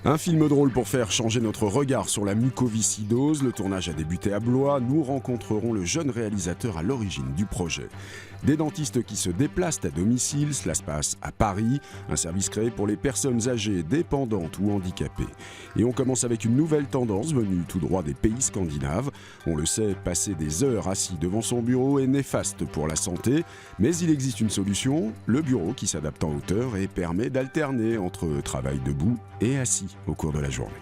Un film drôle pour faire changer notre regard sur la mucoviscidose. Le tournage a débuté à Blois. Nous rencontrerons le jeune réalisateur à l'origine du projet. Des dentistes qui se déplacent à domicile, cela se passe à Paris, un service créé pour les personnes âgées, dépendantes ou handicapées. Et on commence avec une nouvelle tendance venue tout droit des pays scandinaves. On le sait, passer des heures assis devant son bureau est néfaste pour la santé, mais il existe une solution, le bureau qui s'adapte en hauteur et permet d'alterner entre travail debout et assis au cours de la journée.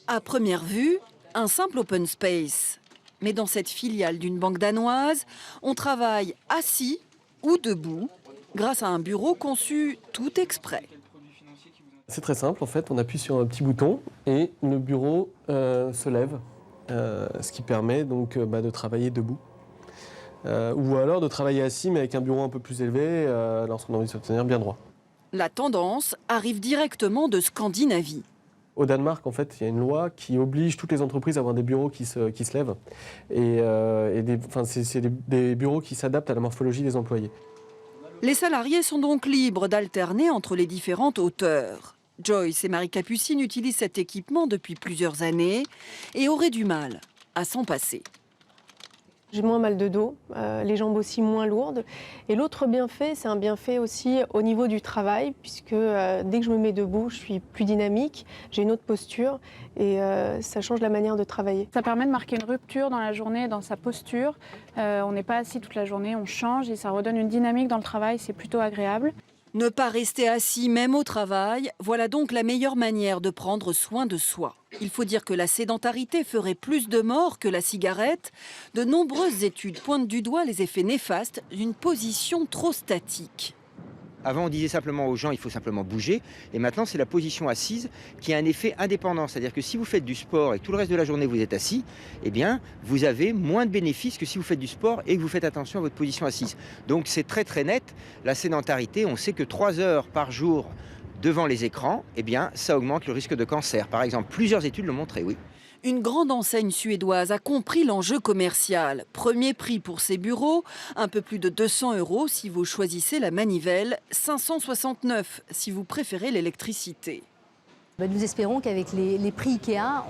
À première vue, un simple open space. Mais dans cette filiale d'une banque danoise, on travaille assis ou debout grâce à un bureau conçu tout exprès. C'est très simple en fait, on appuie sur un petit bouton et le bureau se lève, ce qui permet donc de travailler debout. Ou alors de travailler assis mais avec un bureau un peu plus élevé lorsqu'on a envie de se tenir bien droit. La tendance arrive directement de Scandinavie. Au Danemark, en fait, il y a une loi qui oblige toutes les entreprises à avoir des bureaux qui se lèvent. C'est des bureaux qui s'adaptent à la morphologie des employés. Les salariés sont donc libres d'alterner entre les différentes hauteurs. Joyce et Marie Capucine utilisent cet équipement depuis plusieurs années et auraient du mal à s'en passer. J'ai moins mal de dos, les jambes aussi moins lourdes. Et l'autre bienfait, c'est un bienfait aussi au niveau du travail, puisque dès que je me mets debout, je suis plus dynamique, j'ai une autre posture et ça change la manière de travailler. Ça permet de marquer une rupture dans la journée, dans sa posture. On n'est pas assis toute la journée, on change et ça redonne une dynamique dans le travail, c'est plutôt agréable. Ne pas rester assis même au travail, voilà donc la meilleure manière de prendre soin de soi. Il faut dire que la sédentarité ferait plus de morts que la cigarette. De nombreuses études pointent du doigt les effets néfastes d'une position trop statique. Avant, on disait simplement aux gens, il faut simplement bouger. Et maintenant, c'est la position assise qui a un effet indépendant. C'est-à-dire que si vous faites du sport et que tout le reste de la journée, vous êtes assis, eh bien, vous avez moins de bénéfices que si vous faites du sport et que vous faites attention à votre position assise. Donc, c'est très, très net. La sédentarité, on sait que 3 heures par jour devant les écrans, eh bien, ça augmente le risque de cancer. Par exemple, plusieurs études l'ont montré, oui. Une grande enseigne suédoise a compris l'enjeu commercial. Premier prix pour ses bureaux, un peu plus de 200 € si vous choisissez la manivelle, 569 si vous préférez l'électricité. Nous espérons qu'avec les prix Ikea,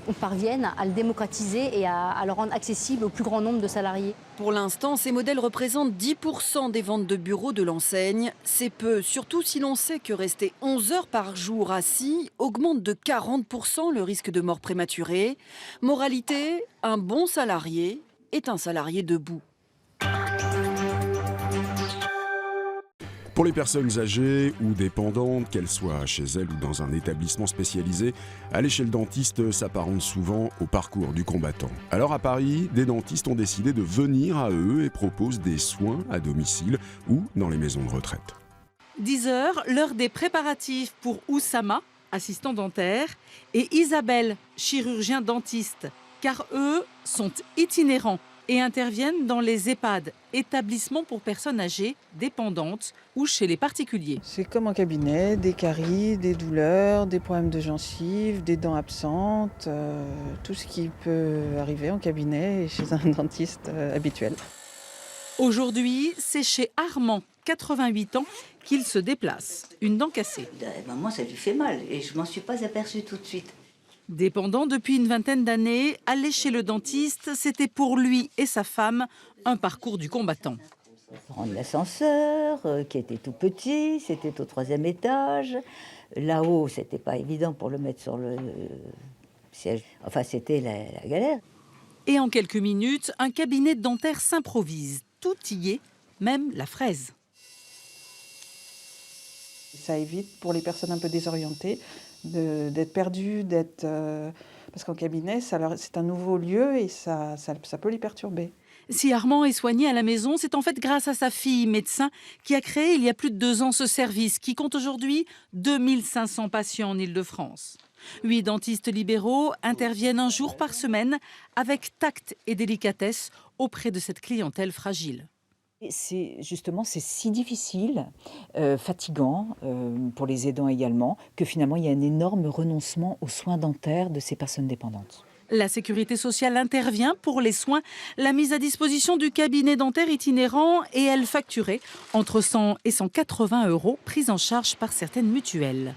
on parvienne à le démocratiser et à le rendre accessible au plus grand nombre de salariés. Pour l'instant, ces modèles représentent 10% des ventes de bureaux de l'enseigne. C'est peu, surtout si l'on sait que rester 11 heures par jour assis augmente de 40% le risque de mort prématurée. Moralité, un bon salarié est un salarié debout. Pour les personnes âgées ou dépendantes, qu'elles soient chez elles ou dans un établissement spécialisé, aller chez le dentiste s'apparente souvent au parcours du combattant. Alors à Paris, des dentistes ont décidé de venir à eux et proposent des soins à domicile ou dans les maisons de retraite. 10 h, l'heure des préparatifs pour Oussama, assistant dentaire, et Isabelle, chirurgien dentiste, car eux sont itinérants et interviennent dans les EHPAD, établissements pour personnes âgées, dépendantes ou chez les particuliers. C'est comme en cabinet, des caries, des douleurs, des problèmes de gencives, des dents absentes, tout ce qui peut arriver en cabinet et chez un dentiste habituel. Aujourd'hui, c'est chez Armand, 88 ans, qu'il se déplace. Une dent cassée. Maman, ça lui fait mal et je m'en suis pas aperçue tout de suite. Dépendant depuis une vingtaine d'années, aller chez le dentiste, c'était pour lui et sa femme un parcours du combattant. Prendre l'ascenseur, qui était tout petit, c'était au 3e étage. Là-haut, c'était pas évident pour le mettre sur le siège. Enfin, c'était la galère. Et en quelques minutes, un cabinet dentaire s'improvise. Tout y est, même la fraise. Ça évite pour les personnes un peu désorientées d'être perdues, parce qu'en cabinet, c'est un nouveau lieu et ça peut les perturber. Si Armand est soigné à la maison, c'est en fait grâce à sa fille, médecin, qui a créé il y a plus de 2 ans ce service, qui compte aujourd'hui 2500 patients en Île-de-France. 8 dentistes libéraux interviennent un jour par semaine avec tact et délicatesse auprès de cette clientèle fragile. C'est si difficile, fatigant pour les aidants également, que finalement il y a un énorme renoncement aux soins dentaires de ces personnes dépendantes. La sécurité sociale intervient pour les soins, la mise à disposition du cabinet dentaire itinérant et elle facturée entre 100 et 180 € prise en charge par certaines mutuelles.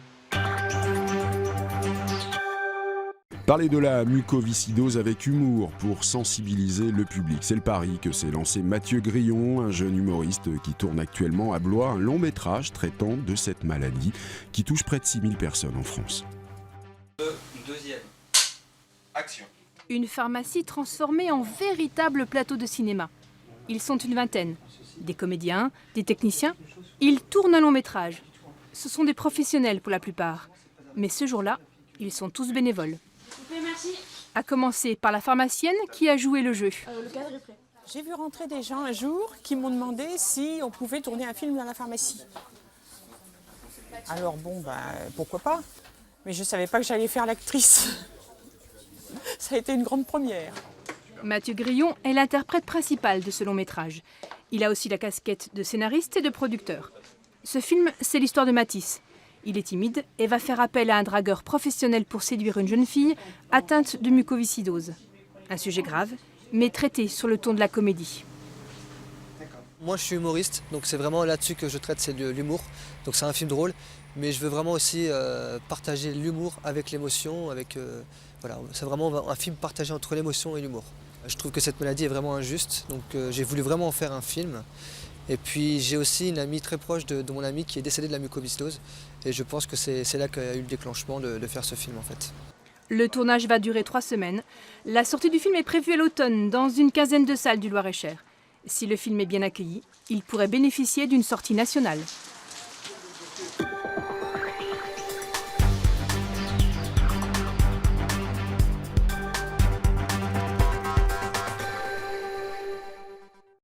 Parler de la mucoviscidose avec humour pour sensibiliser le public. C'est le pari que s'est lancé Mathieu Grillon, un jeune humoriste qui tourne actuellement à Blois un long métrage traitant de cette maladie qui touche près de 6000 personnes en France. Deuxième. Action. Une pharmacie transformée en véritable plateau de cinéma. Ils sont une vingtaine. Des comédiens, des techniciens. Ils tournent un long métrage. Ce sont des professionnels pour la plupart. Mais ce jour-là, ils sont tous bénévoles. Merci. À commencer par la pharmacienne qui a joué le jeu. Le cadre est prêt. J'ai vu rentrer des gens un jour qui m'ont demandé si on pouvait tourner un film dans la pharmacie. Alors bon, pourquoi pas? Mais je ne savais pas que j'allais faire l'actrice. Ça a été une grande première. Mathieu Grillon est l'interprète principal de ce long métrage. Il a aussi la casquette de scénariste et de producteur. Ce film, c'est l'histoire de Mathis. Il est timide et va faire appel à un dragueur professionnel pour séduire une jeune fille atteinte de mucoviscidose. Un sujet grave, mais traité sur le ton de la comédie. Moi je suis humoriste, donc c'est vraiment là-dessus que je traite, c'est de l'humour. Donc c'est un film drôle, mais je veux vraiment aussi partager l'humour avec l'émotion. Voilà, c'est vraiment un film partagé entre l'émotion et l'humour. Je trouve que cette maladie est vraiment injuste, donc j'ai voulu vraiment en faire un film. Et puis j'ai aussi une amie très proche de mon ami qui est décédée de la mucoviscidose. Et je pense que c'est là qu'il y a eu le déclenchement de faire ce film en fait. Le tournage va durer 3 semaines. La sortie du film est prévue à l'automne dans une quinzaine de salles du Loir-et-Cher. Si le film est bien accueilli, il pourrait bénéficier d'une sortie nationale.